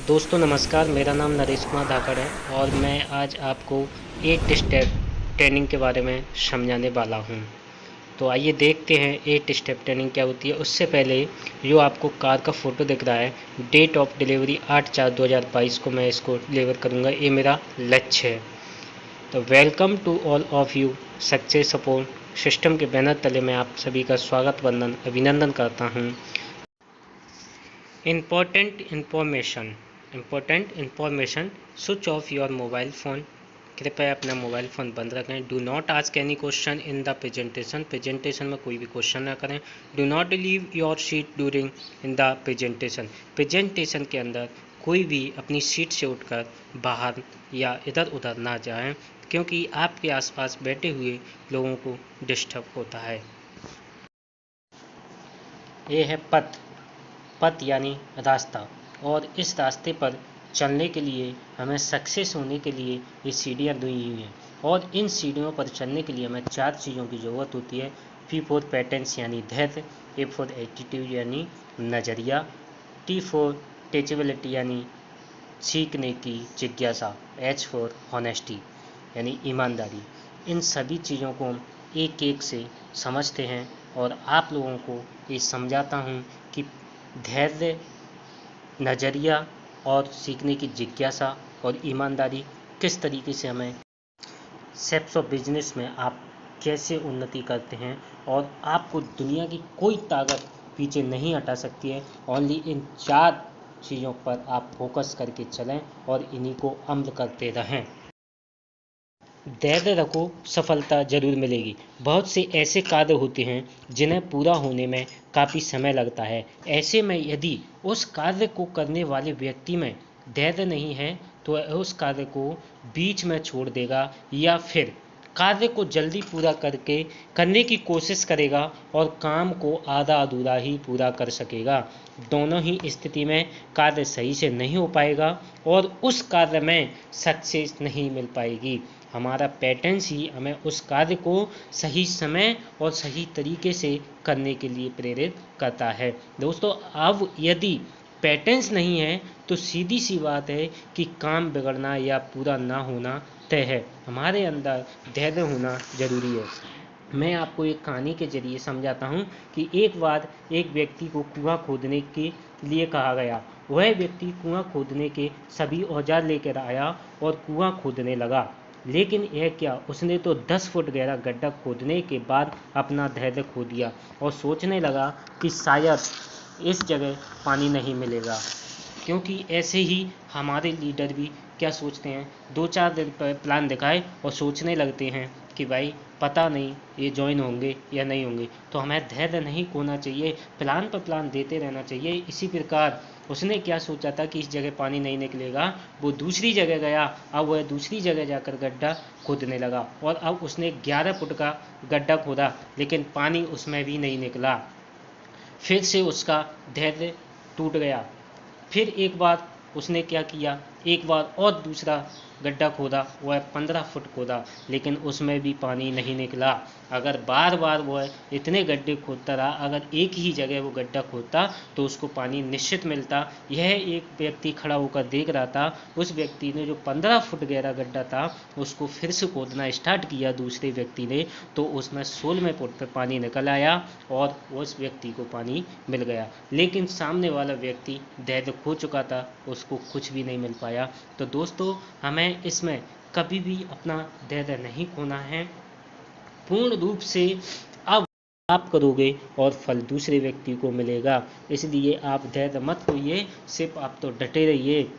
दोस्तों नमस्कार, मेरा नाम नरेश कुमार धाकड़ है और मैं आज आपको 8 स्टेप ट्रेनिंग के बारे में समझाने वाला हूं। तो आइए देखते हैं 8 स्टेप ट्रेनिंग क्या होती है। उससे पहले जो आपको कार का फ़ोटो दिख रहा है, डेट ऑफ डिलीवरी 8/4/2022 को मैं इसको डिलीवर करूंगा, ये मेरा लक्ष्य है। तो welcome to all of you success support system के बैनर तले मैं आप सभी का स्वागत वंदन अभिनंदन करता हूँ। Important information switch off your mobile phone. कृपया अपना मोबाइल फ़ोन बंद रखें। Do not ask any question in the presentation में कोई भी क्वेश्चन ना करें। Do not leave your seat during in the presentation के अंदर कोई भी अपनी सीट से उठकर बाहर या इधर उधर ना जाएं, क्योंकि आपके आसपास बैठे हुए लोगों को डिस्टर्ब होता है। ये है पथ यानी रास्ता, और इस रास्ते पर चलने के लिए हमें सक्सेस होने के लिए ये सीढ़ियाँ दी हुई हैं, और इन सीढ़ियों पर चलने के लिए हमें 4 चीज़ों की ज़रूरत होती है। P फॉर पैटेंस यानी धैर्य, A फॉर एटीट्यूड यानी नज़रिया, T फॉर टीचेबिलिटी यानी सीखने की जिज्ञासा, H फॉर हॉनेस्टी यानी ईमानदारी। इन सभी चीज़ों को हम एक एक से समझते हैं और आप लोगों को ये समझाता हूँ कि धैर्य, नज़रिया और सीखने की जिज्ञासा और ईमानदारी किस तरीके से हमें स्टेप्स ऑफ बिजनेस में आप कैसे उन्नति करते हैं, और आपको दुनिया की कोई ताकत पीछे नहीं हटा सकती है। ओनली इन 4 चीज़ों पर आप फोकस करके चलें और इन्हीं को अमल करते रहें। धैर्य रखो, सफलता जरूर मिलेगी। बहुत से ऐसे कार्य होते हैं जिन्हें पूरा होने में काफ़ी समय लगता है। ऐसे में यदि उस कार्य को करने वाले व्यक्ति में धैर्य नहीं है तो वह उस कार्य को बीच में छोड़ देगा, या फिर कार्य को जल्दी पूरा करने की कोशिश करेगा और काम को आधा अधूरा ही पूरा कर सकेगा। दोनों ही स्थिति में कार्य सही से नहीं हो पाएगा और उस कार्य में सक्सेस नहीं मिल पाएगी। हमारा पैटर्न्स ही हमें उस कार्य को सही समय और सही तरीके से करने के लिए प्रेरित करता है। दोस्तों, अब यदि पैटर्न्स नहीं है तो सीधी सी बात है कि काम बिगड़ना या पूरा ना होना तय है। हमारे अंदर धैर्य होना जरूरी है। मैं आपको एक कहानी के जरिए समझाता हूँ कि एक बार एक व्यक्ति को कुआं खोदने के लिए कहा गया। वह व्यक्ति कुआं खोदने के सभी औजार लेकर आया और कुआं खोदने लगा। लेकिन यह क्या, उसने तो 10 फुट गहरा गड्ढा खोदने के बाद अपना धैर्य खो दिया और सोचने लगा कि शायद इस जगह पानी नहीं मिलेगा। क्योंकि ऐसे ही हमारे लीडर भी क्या सोचते हैं, 2-4 दिन पर प्लान दिखाए और सोचने लगते हैं कि भाई पता नहीं ये ज्वाइन होंगे या नहीं होंगे। तो हमें धैर्य नहीं खोना चाहिए, प्लान पर प्लान देते रहना चाहिए। इसी प्रकार उसने क्या सोचा था कि इस जगह पानी नहीं निकलेगा, वो दूसरी जगह गया। अब वह दूसरी जगह जाकर गड्ढा खोदने लगा और अब उसने 11 फुट का गड्ढा खोदा, लेकिन पानी उसमें भी नहीं निकला। फिर से उसका धैर्य टूट गया। फिर एक बार उसने क्या किया, एक बार और दूसरा गड्ढा खोदा। वह 15 फुट खोदा, लेकिन उसमें भी पानी नहीं निकला। अगर बार बार वह इतने गड्ढे खोदता रहा, अगर एक ही जगह वो गड्ढा खोदता तो उसको पानी निश्चित मिलता। यह एक व्यक्ति खड़ा होकर देख रहा था। उस व्यक्ति ने जो 15 फुट गहरा गड्ढा था उसको फिर से खोदना स्टार्ट किया दूसरे व्यक्ति ने, तो उसमें 16वें फुट पर पानी निकल आया और उस व्यक्ति को पानी मिल गया। लेकिन सामने वाला व्यक्ति धैर्य खो चुका था, उसको कुछ भी नहीं मिल पाया। तो दोस्तों, हमें इसमें कभी भी अपना धैर्य नहीं खोना है। पूर्ण रूप से अब आप करोगे और फल दूसरे व्यक्ति को मिलेगा। इसलिए आप धैर्य मत खोइए, सिर्फ आप तो डटे रहिए।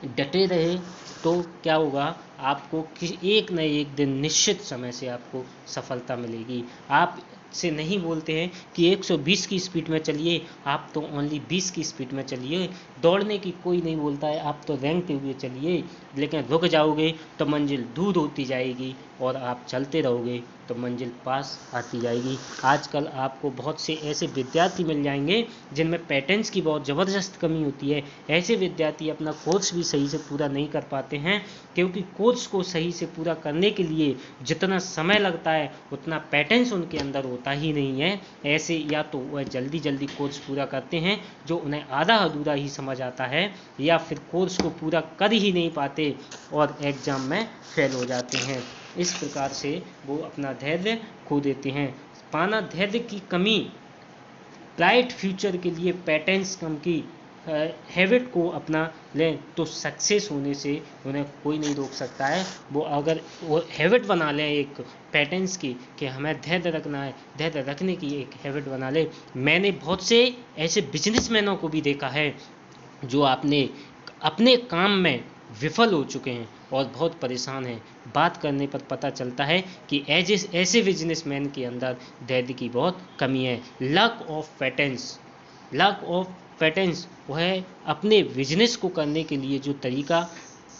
डटे रहे तो क्या होगा, आपको एक न एक दिन निश्चित समय से आपको सफलता मिलेगी। आप से नहीं बोलते हैं कि 120 की स्पीड में चलिए, आप तो ओनली 20 की स्पीड में चलिए। दौड़ने की कोई नहीं बोलता है, आप तो रेंगते हुए चलिए। लेकिन रुक जाओगे तो मंजिल दूर होती जाएगी और आप चलते रहोगे तो मंजिल पास आती जाएगी। आजकल आपको बहुत से ऐसे विद्यार्थी मिल जाएंगे जिनमें पैटर्न्स की बहुत ज़बरदस्त कमी होती है। ऐसे विद्यार्थी अपना कोर्स भी सही से पूरा नहीं कर पाते हैं, क्योंकि कोर्स को सही से पूरा करने के लिए जितना समय लगता है उतना पैटर्न्स उनके अंदर होता ही नहीं है। ऐसे या तो वह जल्दी जल्दी कोर्स पूरा करते हैं जो उन्हें आधा अधूरा ही समझ आता है, या फिर कोर्स को पूरा कर ही नहीं पाते और एग्ज़ाम में फेल हो जाते हैं। इस प्रकार से वो अपना धैर्य खो देते हैं। पाना धैर्य की कमी ब्राइट फ्यूचर के लिए पैटर्न्स कम की हैबिट को अपना लें तो सक्सेस होने से उन्हें कोई नहीं रोक सकता है। वो अगर वो हैबिट बना लें एक पैटर्न्स की कि हमें धैर्य रखना है, धैर्य रखने की एक हैबिट बना लें। मैंने बहुत से ऐसे बिजनेसमैनों को भी देखा है जो अपने काम में विफल हो चुके हैं और बहुत परेशान हैं। बात करने पर पता चलता है कि ऐसे बिजनेसमैन के अंदर धैर्य की बहुत कमी है। लक ऑफ पैटर्न्स वह अपने बिजनेस को करने के लिए जो तरीका,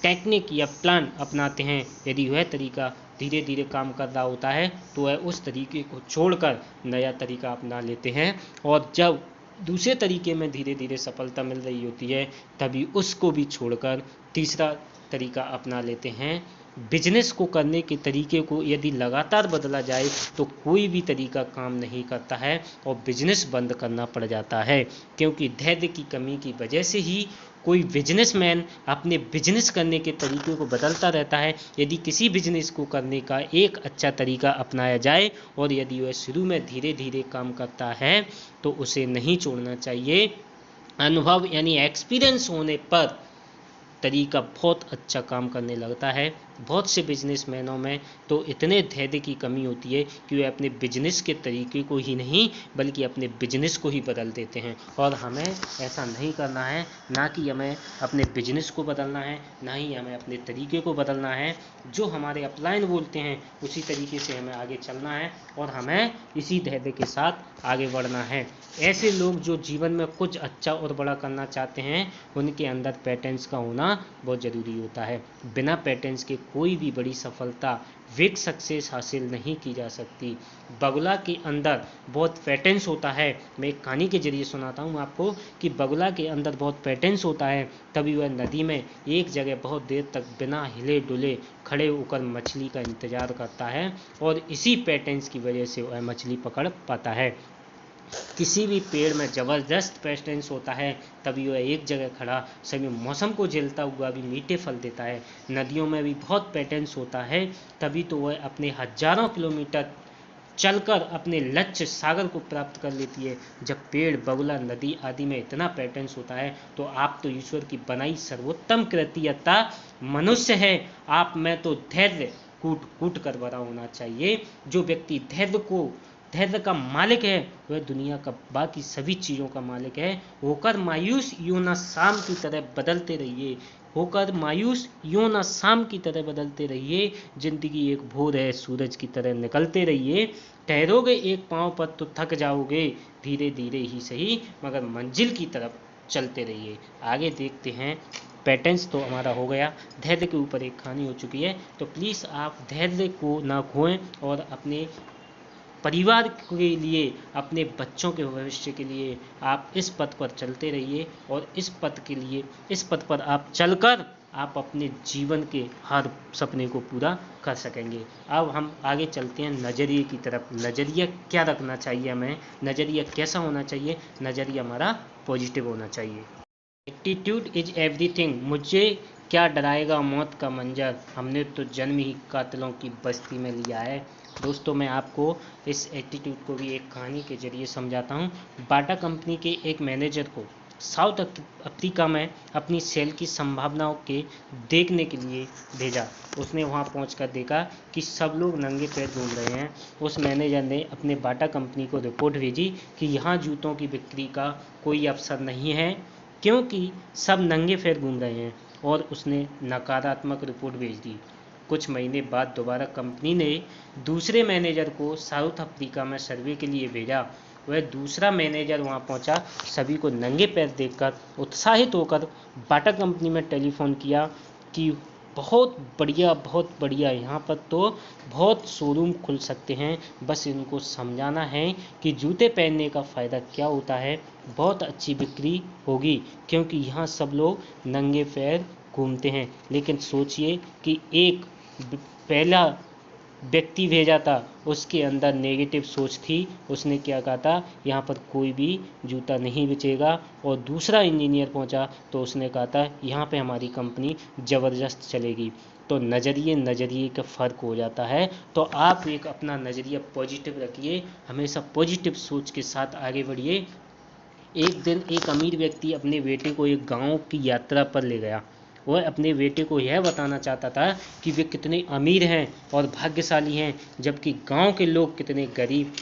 टेक्निक या प्लान अपनाते हैं, यदि वह तरीका धीरे धीरे काम कर रहा होता है तो वह उस तरीके को छोड़कर नया तरीका अपना लेते हैं, और जब दूसरे तरीके में धीरे धीरे सफलता मिल रही होती है तभी उसको भी छोड़कर तीसरा तरीका अपना लेते हैं। बिजनेस को करने के तरीके को यदि लगातार बदला जाए तो कोई भी तरीका काम नहीं करता है और बिजनेस बंद करना पड़ जाता है, क्योंकि धैर्य की कमी की वजह से ही कोई बिजनेसमैन अपने बिजनेस करने के तरीके को बदलता रहता है। यदि किसी बिजनेस को करने का एक अच्छा तरीका अपनाया जाए और यदि वह शुरू में धीरे धीरे काम करता है तो उसे नहीं छोड़ना चाहिए। अनुभव यानी एक्सपीरियंस होने पर तरीका बहुत अच्छा काम करने लगता है। बहुत से बिजनेसमैनों में तो इतने धैर्य की कमी होती है कि वे अपने बिजनेस के तरीके को ही नहीं बल्कि अपने बिजनेस को ही बदल देते हैं, और हमें ऐसा नहीं करना है। ना कि हमें अपने बिजनेस को बदलना है, ना ही हमें अपने तरीके को बदलना है। जो हमारे अपलाइन बोलते हैं उसी तरीके से हमें आगे चलना है और हमें इसी धैर्य के साथ आगे बढ़ना है। ऐसे लोग जो जीवन में कुछ अच्छा और बड़ा करना चाहते हैं उनके अंदर पैटर्न्स का होना बहुत ज़रूरी होता है। बिना पैटर्न्स के कोई भी बड़ी सफलता, बिग सक्सेस हासिल नहीं की जा सकती। बगुला के अंदर बहुत पैटर्न्स होता है। मैं एक कहानी के जरिए सुनाता हूँ आपको कि बगुला के अंदर बहुत पैटर्न्स होता है, तभी वह नदी में एक जगह बहुत देर तक बिना हिले डुले खड़े होकर मछली का इंतजार करता है, और इसी पैटर्न्स की वजह से वह मछली पकड़ पाता है। किसी भी पेड़ में ज़बरदस्त पैटर्न्स होता है, तभी वह एक जगह खड़ा सभी मौसम को झेलता हुआ भी मीठे फल देता है। नदियों में भी बहुत पैटर्न्स होता है, तभी तो वह अपने हजारों किलोमीटर चलकर अपने लक्ष्य सागर को प्राप्त कर लेती है। जब पेड़, बगुला, नदी आदि में इतना पैटर्न्स होता है तो आप तो ईश्वर की बनाई सर्वोत्तम कृतियता मनुष्य है। आप में तो धैर्य कूट कूट कर भरा होना चाहिए। जो व्यक्ति धैर्य का मालिक है वह दुनिया का बाकी सभी चीज़ों का मालिक है। होकर मायूस यूं ना शाम की तरह बदलते रहिए, होकर मायूस यूं ना शाम की तरह बदलते रहिए। जिंदगी एक भोर है, सूरज की तरह निकलते रहिए। ठहरोगे एक पांव पर तो थक जाओगे, धीरे धीरे ही सही मगर मंजिल की तरफ चलते रहिए। आगे देखते हैं। पैटर्न्स तो हमारा हो गया, धैर्य के ऊपर एक कहानी हो चुकी है, तो प्लीज़ आप धैर्य को ना खोएं और अपने परिवार के लिए, अपने बच्चों के भविष्य के लिए आप इस पथ पर चलते रहिए, और इस पथ पर आप चलकर आप अपने जीवन के हर सपने को पूरा कर सकेंगे। अब हम आगे चलते हैं नज़रिए की तरफ। नज़रिया क्या रखना चाहिए हमें, नज़रिया कैसा होना चाहिए? नज़रिया हमारा पॉजिटिव होना चाहिए। Attitude is everything. मुझे क्या डराएगा मौत का मंजर, हमने तो जन्म ही कातिलों की बस्ती में लिया है। दोस्तों, मैं आपको इस एटीट्यूड को भी एक कहानी के जरिए समझाता हूँ। बाटा कंपनी के एक मैनेजर को साउथ अफ्रीका में अपनी सेल की संभावनाओं के देखने के लिए भेजा। उसने वहां पहुंचकर देखा कि सब लोग नंगे पैर घूम रहे हैं। उस मैनेजर ने अपने बाटा कंपनी को रिपोर्ट भेजी कि यहाँ जूतों की बिक्री का कोई अवसर नहीं है, क्योंकि सब नंगे पैर घूम रहे हैं, और उसने नकारात्मक रिपोर्ट भेज दी। कुछ महीने बाद दोबारा कंपनी ने दूसरे मैनेजर को साउथ अफ्रीका में सर्वे के लिए भेजा। वह दूसरा मैनेजर वहां पहुंचा, सभी को नंगे पैर देखकर उत्साहित होकर बाटा कंपनी में टेलीफोन किया कि बहुत बढ़िया यहाँ पर तो बहुत शोरूम खुल सकते हैं। बस इनको समझाना है कि जूते पहनने का फ़ायदा क्या होता है। बहुत अच्छी बिक्री होगी, क्योंकि यहाँ सब लोग नंगे पैर घूमते हैं। लेकिन सोचिए कि एक पहला व्यक्ति भेजा था, उसके अंदर नेगेटिव सोच थी। उसने क्या कहा था, यहाँ पर कोई भी जूता नहीं बेचेगा। और दूसरा इंजीनियर पहुँचा तो उसने कहा था यहाँ पे हमारी कंपनी ज़बरदस्त चलेगी। तो नज़रिए का फ़र्क हो जाता है। तो आप एक अपना नज़रिया पॉजिटिव रखिए, हमेशा पॉजिटिव सोच के साथ आगे बढ़िए। एक दिन एक अमीर व्यक्ति अपने बेटे को एक गांव की यात्रा पर ले गया। वह अपने बेटे को यह बताना चाहता था कि वे कितने अमीर हैं और भाग्यशाली हैं, जबकि गांव के लोग कितने गरीब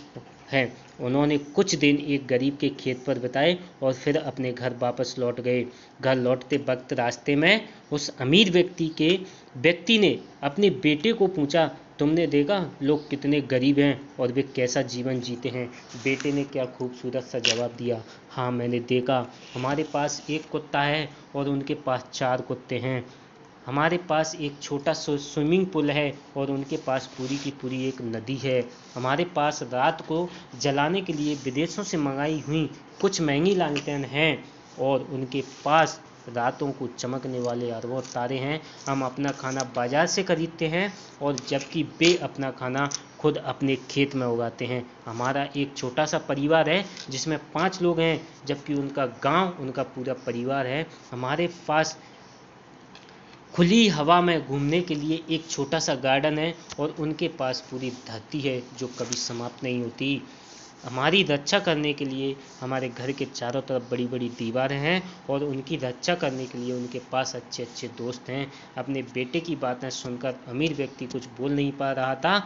हैं। उन्होंने कुछ दिन एक गरीब के खेत पर बिताए और फिर अपने घर वापस लौट गए। घर लौटते वक्त रास्ते में उस अमीर व्यक्ति ने अपने बेटे को पूछा, तुमने देखा लोग कितने गरीब हैं और वे कैसा जीवन जीते हैं। बेटे ने क्या खूबसूरत सा जवाब दिया, हाँ मैंने देखा। हमारे पास एक कुत्ता है और उनके पास 4 कुत्ते हैं। हमारे पास एक छोटा स्विमिंग पूल है और उनके पास पूरी की पूरी एक नदी है। हमारे पास रात को जलाने के लिए विदेशों से मंगाई हुई कुछ महंगी लालटेन हैं और उनके पास रातों को चमकने वाले अरबों तारे हैं। हम अपना खाना बाजार से खरीदते हैं और जबकि वे अपना खाना खुद अपने खेत में उगाते हैं। हमारा एक छोटा सा परिवार है जिसमें 5 लोग हैं, जबकि उनका गांव उनका पूरा परिवार है। हमारे पास खुली हवा में घूमने के लिए एक छोटा सा गार्डन है और उनके पास पूरी धरती है जो कभी समाप्त नहीं होती। हमारी रक्षा करने के लिए हमारे घर के चारों तरफ बड़ी बड़ी दीवारें हैं और उनकी रक्षा करने के लिए उनके पास अच्छे अच्छे दोस्त हैं। अपने बेटे की बातें सुनकर अमीर व्यक्ति कुछ बोल नहीं पा रहा था।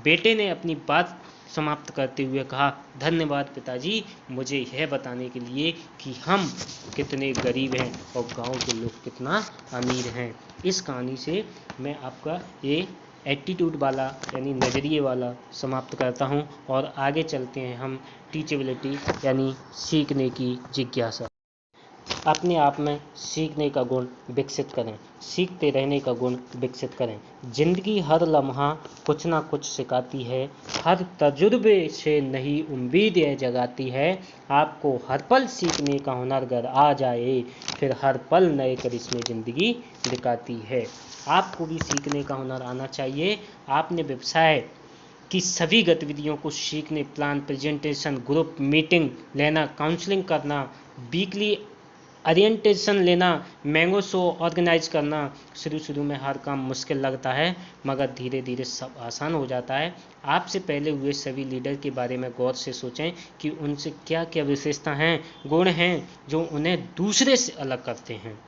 बेटे ने अपनी बात समाप्त करते हुए कहा, धन्यवाद पिताजी, मुझे यह बताने के लिए कि हम कितने गरीब हैं और गांव के लोग कितना अमीर हैं। इस कहानी से मैं आपका ये एटीट्यूड वाला यानी नज़रिए वाला समाप्त करता हूँ और आगे चलते हैं हम टीचेबिलिटी यानी सीखने की जिज्ञासा। अपने आप में सीखने का गुण विकसित करें, सीखते रहने का गुण विकसित करें। जिंदगी हर लम्हा कुछ ना कुछ सिखाती है, हर तजुर्बे से नई उम्मीद यह जगाती है। आपको हर पल सीखने का हुनर अगर आ जाए, फिर हर पल नए करिश्मे जिंदगी दिखाती है। आपको भी सीखने का हुनर आना चाहिए। आपने व्यवसाय की सभी गतिविधियों को सीखने, प्लान, प्रेजेंटेशन, ग्रुप मीटिंग लेना, काउंसलिंग करना, वीकली ओरिएंटेशन लेना, मैंगो शो ऑर्गेनाइज करना। शुरू में हर काम मुश्किल लगता है, मगर धीरे धीरे सब आसान हो जाता है। आपसे पहले हुए सभी लीडर के बारे में गौर से सोचें कि उनसे क्या क्या विशेषता हैं, गुण हैं जो उन्हें दूसरे से अलग करते हैं।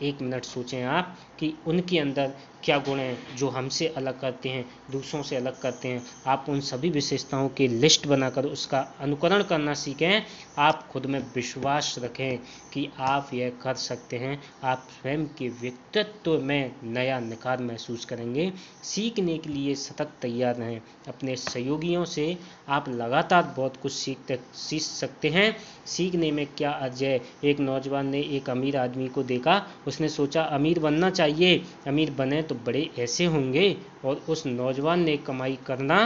1 मिनट सोचें आप कि उनके अंदर क्या गुण हैं जो हमसे अलग करते हैं, दूसरों से अलग करते हैं। आप उन सभी विशेषताओं की लिस्ट बनाकर उसका अनुकरण करना सीखें। आप खुद में विश्वास रखें कि आप यह कर सकते हैं। आप स्वयं के व्यक्तित्व में नया निखार महसूस करेंगे। सीखने के लिए सतत तैयार रहें। अपने सहयोगियों से आप लगातार बहुत कुछ सीख सकते हैं। सीखने में क्या अर्ज है। एक नौजवान ने एक अमीर आदमी को देखा। उसने सोचा अमीर बनना चाहिए, अमीर बने तो बड़े ऐसे होंगे। और उस नौजवान ने कमाई करना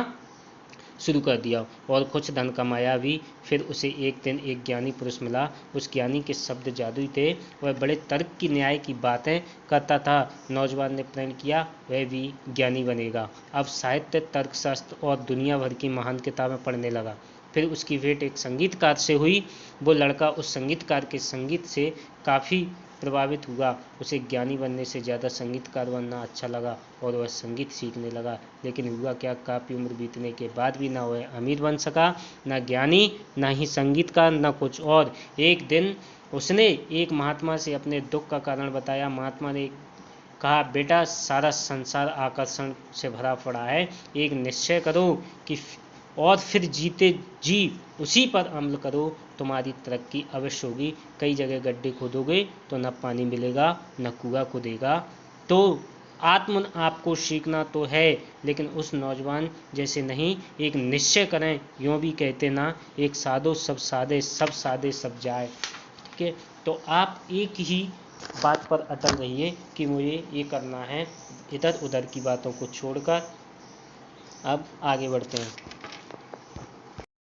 शुरू कर दिया और कुछ धन कमाया भी। फिर उसे एक दिन एक ज्ञानी पुरुष मिला। उस ज्ञानी के शब्द जादुई थे। वह बड़े तर्क की न्याय की बातें करता था। नौजवान ने प्रण किया वह भी ज्ञानी बनेगा। अब साहित्य, तर्कशास्त्र और दुनिया भर की महान किताबें पढ़ने लगा। फिर उसकी भेंट एक संगीतकार से हुई। वो लड़का उस संगीतकार के संगीत से काफ़ी प्रभावित हुआ। उसे ज्ञानी बनने से ज़्यादा संगीतकार बनना अच्छा लगा और वह संगीत सीखने लगा। लेकिन हुआ क्या, काफ़ी उम्र बीतने के बाद भी ना वह अमीर बन सका, ना ज्ञानी, ना ही संगीतकार, ना कुछ और। एक दिन उसने एक महात्मा से अपने दुख का कारण बताया। महात्मा ने कहा, बेटा सारा संसार आकर्षण से भरा पड़ा है, एक निश्चय करो कि और फिर जीते जी उसी पर अमल करो, तुम्हारी तरक्की अवश्य होगी। कई जगह गड्ढे खोदोगे तो न पानी मिलेगा न कुआं खुदेगा। तो आत्मन आपको सीखना तो है, लेकिन उस नौजवान जैसे नहीं। एक निश्चय करें, यूँ भी कहते ना, एक साधो सब साधे, सब साधे सब जाए। ठीक है, तो आप एक ही बात पर अटल रहिए कि मुझे ये करना है, इधर उधर की बातों को छोड़कर। अब आगे बढ़ते हैं।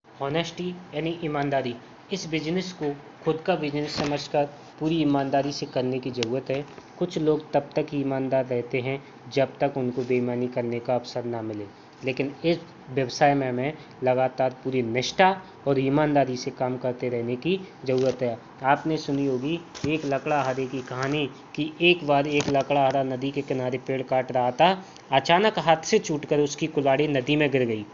ऑनेस्टी यानी ईमानदारी। इस बिजनेस को खुद का बिजनेस समझकर पूरी ईमानदारी से करने की ज़रूरत है। कुछ लोग तब तक ही ईमानदार रहते हैं जब तक उनको बेईमानी करने का अवसर ना मिले, लेकिन इस व्यवसाय में हमें लगातार पूरी निष्ठा और ईमानदारी से काम करते रहने की ज़रूरत है। आपने सुनी होगी एक लकड़हारे की कहानी कि एक बार एक लकड़हारा नदी के किनारे पेड़ काट रहा था। अचानक हाथ से छूटकर उसकी कुल्हाड़ी नदी में गिर गई।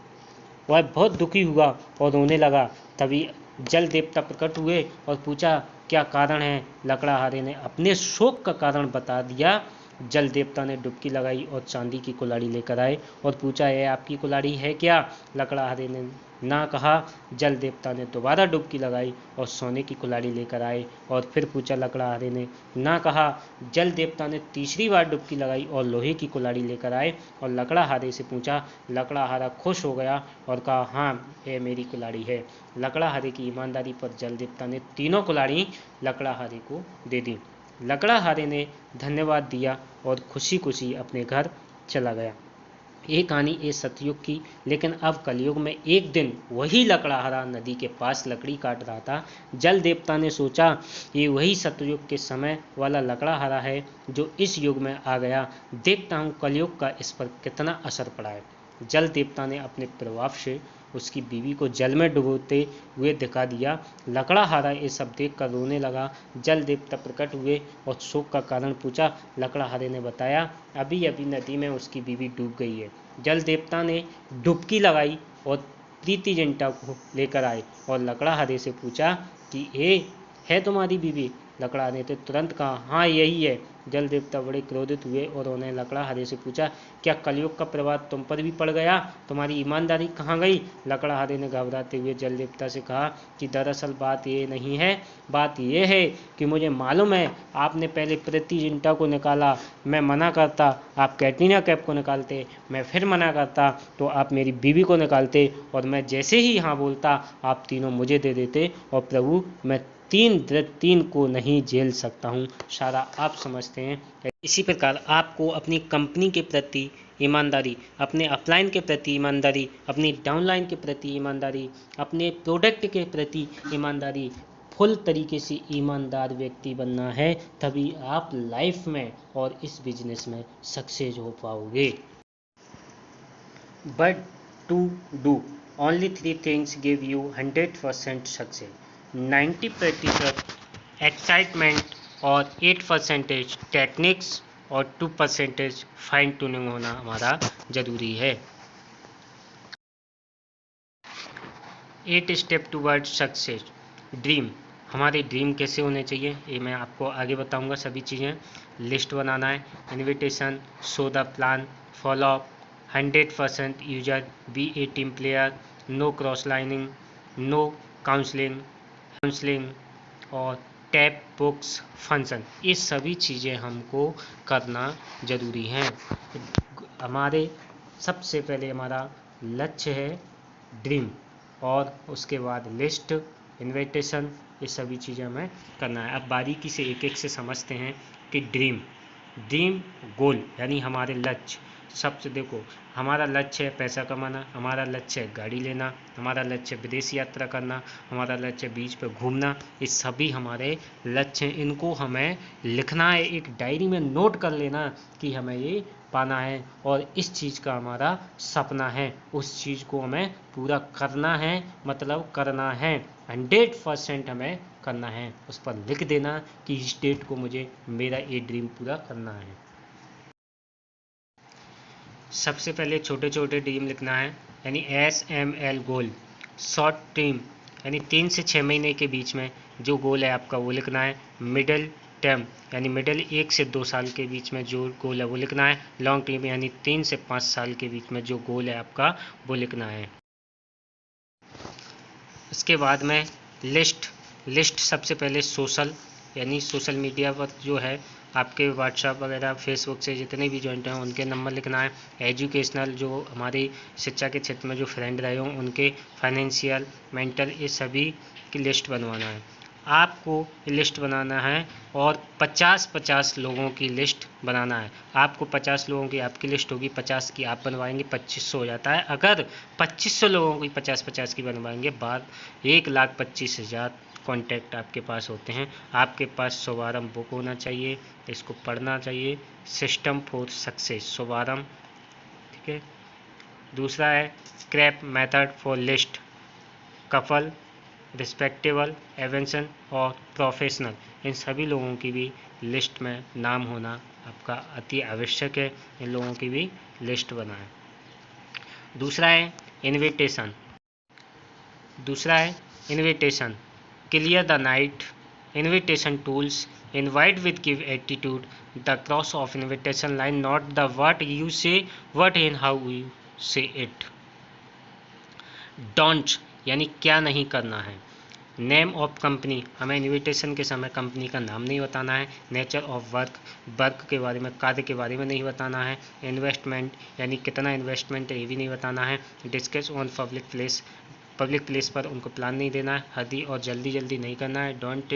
वह बहुत दुखी हुआ और रोने लगा। तभी जल देवता प्रकट हुए और पूछा, क्या कारण है? लकड़हारे ने अपने शोक का कारण बता दिया। जल देवता ने डुबकी लगाई और चांदी की कुल्हाड़ी लेकर आए और पूछा, यह आपकी कुल्हाड़ी है क्या? लकड़हारे ने ना कहा। जल देवता ने दोबारा डुबकी लगाई और सोने की कुल्हाड़ी लेकर आए और फिर पूछा। लकड़हारे ने ना कहा। जल देवता ने तीसरी बार डुबकी लगाई और लोहे की कुल्हाड़ी लेकर आए और लकड़हारे से पूछा। लकड़हारा खुश हो गया और कहा, हाँ, यह मेरी कुल्हाड़ी है। लकड़हारे की ईमानदारी पर जल देवता ने तीनों कुल्हाड़ी लकड़हारे को दे दी। लकड़हारे ने धन्यवाद दिया और खुशी खुशी अपने घर चला गया। ये कहानी इस सतयुग की, लेकिन अब कलयुग में एक दिन वही लकड़हारा नदी के पास लकड़ी काट रहा था। जल देवता ने सोचा, ये वही सतयुग के समय वाला लकड़हारा है जो इस युग में आ गया। देखता हूँ कलयुग का इस पर कितना असर पड़ा है। जल देवता ने अपने प्रभाव से उसकी बीवी को जल में डुबोते हुए दिखा दिया। लकड़हारा ये सब देख कर रोने लगा। जल देवता प्रकट हुए और शोक का कारण पूछा। लकड़हारे ने बताया, अभी अभी नदी में उसकी बीवी डूब गई है। जल देवता ने डुबकी लगाई और प्रीति जिंटा को लेकर आए और लकड़हारे से पूछा कि ये है तुम्हारी बीवी? लकड़हारे ने तुरंत कहा, हाँ, यही है। जल देवता बड़े क्रोधित हुए और उन्हें लकड़हारे से पूछा, क्या कलयुग का प्रभाव तुम पर भी पड़ गया? तुम्हारी ईमानदारी कहाँ गई? लकड़हारे ने घबराते हुए जल देवता से कहा कि दरअसल बात ये नहीं है, बात ये है कि मुझे मालूम है आपने पहले प्रीति जिंटा को निकाला, मैं मना करता, आप कैटरीना कैफ को निकालते, मैं फिर मना करता तो आप मेरी बीवी को निकालते, और मैं जैसे ही हाँ बोलता आप तीनों मुझे दे देते। और प्रभु, मैं तीन को नहीं झेल सकता हूँ, सारा आप समझते हैं। इसी प्रकार आपको अपनी कंपनी के प्रति ईमानदारी, अपने अपलाइन के प्रति ईमानदारी, अपनी डाउनलाइन के प्रति ईमानदारी, अपने प्रोडक्ट के प्रति ईमानदारी, फुल तरीके से ईमानदार व्यक्ति बनना है, तभी आप लाइफ में और इस बिजनेस में सक्सेस हो पाओगे। But to do only 3 things give you 100% success. 90% excitement और 8% टेक्निक्स और 2% फाइन ट्यूनिंग होना हमारा ज़रूरी है। 8 स्टेप टूवर्ड सक्सेस। ड्रीम, हमारे ड्रीम कैसे होने चाहिए ये मैं आपको आगे बताऊंगा। सभी चीज़ें, लिस्ट बनाना है, invitation, show the plan, follow up, 100% user, be a team player, no cross lining, no counselling और टैप बुक्स फंक्शन, ये सभी चीज़ें हमको करना ज़रूरी हैं। हमारे सबसे पहले हमारा लक्ष्य है ड्रीम, और उसके बाद लिस्ट, इन्विटेशन, ये सभी चीज़ें हमें करना है। अब बारीकी से एक एक से समझते हैं कि ड्रीम गोल यानी हमारे लक्ष्य। सबसे देखो, हमारा लक्ष्य है पैसा कमाना, हमारा लक्ष्य है गाड़ी लेना, हमारा लक्ष्य है विदेश यात्रा करना, हमारा लक्ष्य है बीच पे घूमना, ये सभी हमारे लक्ष्य हैं। इनको हमें लिखना है, एक डायरी में नोट कर लेना कि हमें ये पाना है और इस चीज़ का हमारा सपना है, उस चीज़ को हमें पूरा करना है, मतलब करना है 100% हमें करना है। उस पर लिख देना कि इस डेट को मुझे मेरा ये ड्रीम पूरा करना है। सबसे पहले छोटे छोटे ड्रीम लिखना है, यानी SML गोल। शॉर्ट ड्रीम यानी 3 से 6 महीने के बीच में जो गोल है आपका वो लिखना है। मिडिल टर्म यानी मिडिल 1 से 2 साल के बीच में जो गोल है वो लिखना है। लॉन्ग टर्म यानी 3 से 5 साल के बीच में जो गोल है आपका वो लिखना है। इसके बाद में लिस्ट सबसे पहले सोशल यानी सोशल मीडिया पर जो है आपके व्हाट्सएप वगैरह फेसबुक से जितने भी जॉइंट हैं उनके नंबर लिखना है। एजुकेशनल जो हमारी शिक्षा के क्षेत्र में जो फ्रेंड रहे हों उनके, फाइनेंशियल, मेंटल, ये सभी की लिस्ट बनवाना है। आपको लिस्ट बनाना है और 50-50 लोगों की लिस्ट बनाना है। आपको 50 लोगों की आपकी लिस्ट होगी, 50 की आप बनवाएंगे, 2500 हो जाता है। अगर 2500 लोगों की 50-50 की बनवाएंगे, बाद 1,25,000 कॉन्टैक्ट आपके पास होते हैं। आपके पास शुभारंभ बुक होना चाहिए, इसको पढ़ना चाहिए। सिस्टम फॉर सक्सेस शुभारंभ, ठीक है। दूसरा है स्क्रैप मेथड फॉर लिस्ट, कफल, रिस्पेक्टेबल, एवेंसन और प्रोफेशनल, इन सभी लोगों की भी लिस्ट में नाम होना आपका अति आवश्यक है। इन लोगों की भी लिस्ट बनाएं। दूसरा है invitation. Clear the night, invitation tools, invite with give attitude, the cross of invitation line, not the what you से, व्हाट एंड हाउ यू से इट। डोंट यानी क्या नहीं करना है। नेम ऑफ कंपनी, हमें इनविटेशन के समय कंपनी का नाम नहीं बताना है। नेचर ऑफ वर्क, वर्क के बारे में, कार्य के बारे में नहीं बताना है। इन्वेस्टमेंट यानी कितना इन्वेस्टमेंट है ये भी नहीं बताना है। डिस्कस ऑन पब्लिक प्लेस पर उनको प्लान नहीं देना है। हदी और जल्दी नहीं करना है। डोंट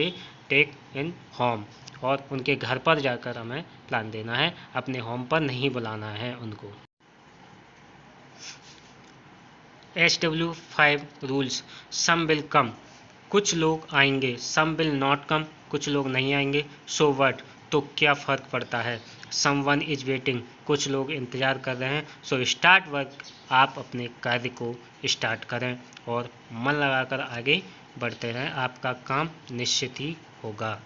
टेक इन होम, और उनके घर पर जाकर हमें प्लान देना है, अपने होम पर नहीं बुलाना है उनको। SW5 rules, some will come, कुछ लोग आएंगे, सम विल नॉट कम, कुछ लोग नहीं आएंगे। सो व्हाट, तो क्या फ़र्क पड़ता है। समवन इज वेटिंग, कुछ लोग इंतज़ार कर रहे हैं। सो स्टार्ट वर्क, आप अपने कार्य को स्टार्ट करें और मन लगाकर आगे बढ़ते रहें, आपका काम निश्चित ही होगा।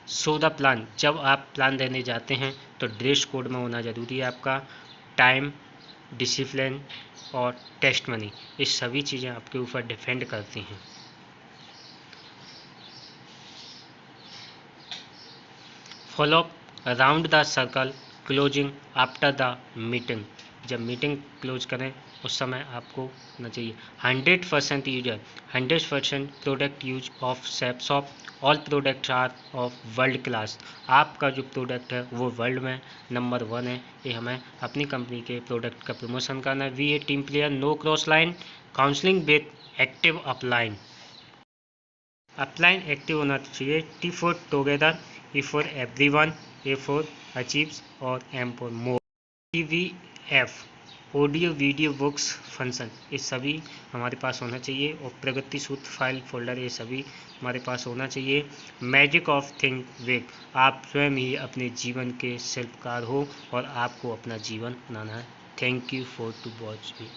सो द प्लान, जब आप प्लान देने जाते हैं तो ड्रेस कोड में होना ज़रूरी है आपका। टाइम, डिसिप्लिन और टेस्ट मनी, ये सभी चीज़ें आपके ऊपर डिपेंड करती हैं। Follow around the circle, closing after the meeting, जब मीटिंग क्लोज करें उस समय आपको होना चाहिए। 100% user, 100% product use of shop, all products are of world class, आपका जो प्रोडक्ट है वो वर्ल्ड में नंबर 1 है। ये हमें अपनी कंपनी के प्रोडक्ट का प्रमोशन करना है। We a team player, no cross line, counselling with active upline, upline active होना चाहिए। T for together, E for everyone, A for achieves और M for more. TVF, audio video books function, ये सभी हमारे पास होना चाहिए। और प्रगति सूत्र फाइल फोल्डर, ये सभी हमारे पास होना चाहिए। मैजिक ऑफ थिंक बिग, आप स्वयं ही अपने जीवन के शिल्पकार हो और आपको अपना जीवन बनाना है। Thank you for to watch me.